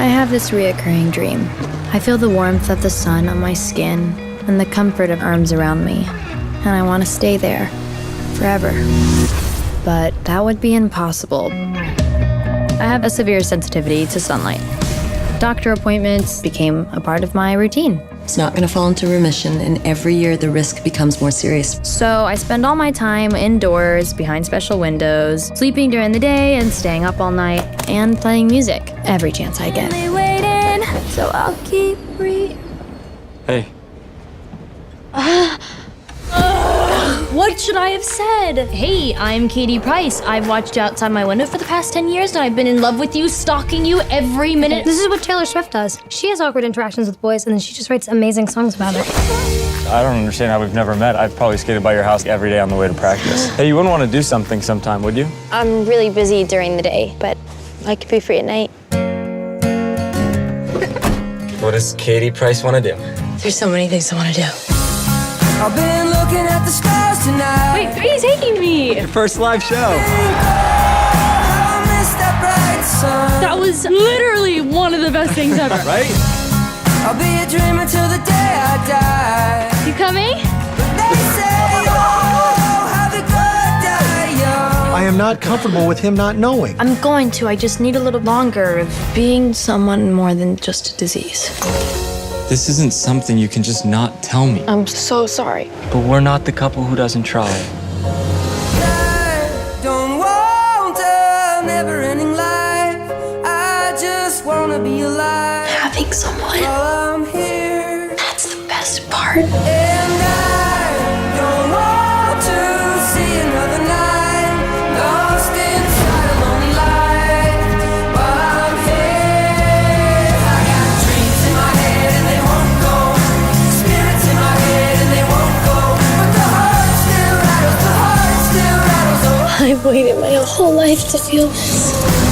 I have this reoccurring dream. I feel the warmth of the sun on my skin and the comfort of arms around me, and I want to stay there forever. But that would be impossible. I have a severe sensitivity to sunlight. Doctor appointments became a part of my routine. It's not going to fall into remission, and every year the risk becomes more serious. So I spend all my time indoors, behind special windows, sleeping during the day and staying up all night, and playing music every chance I get. Waiting, so I'll keep Hey. What should I have said? Hey, I'm Katie Price. I've watched you outside my window for the past 10 years, and I've been in love with you, stalking you every minute. This is what Taylor Swift does. She has awkward interactions with boys, and then she just writes amazing songs about it. I don't understand how we've never met. I've probably skated by your house every day on the way to practice. Hey, you wouldn't want to do something sometime, would you? I'm really busy during the day, but I could be free at night. What does Katie Price want to do? There's so many things I want to do. I've been looking at the stars tonight. Wait, where are you taking me? Your first live show. That was literally one of the best things ever. Right? I'll be a dreamer till the day I die. You coming? They say, oh, have a good day, young. I am not comfortable with him not knowing. I'm going to. I just need a little longer of being someone more than just a disease. This isn't something you can just not tell me. I'm so sorry. But we're not the couple who doesn't try. I don't want a never-ending life. I just wanna be alive. Having someone, While I'm here, that's the best part. and I don't want to see another night lost inside a lonely life. While I'm here, I got dreams in my head and they won't go. Spirits in my head and they won't go. But the heart still rattles, the heart still rattles. Oh. I've waited my whole life to feel this.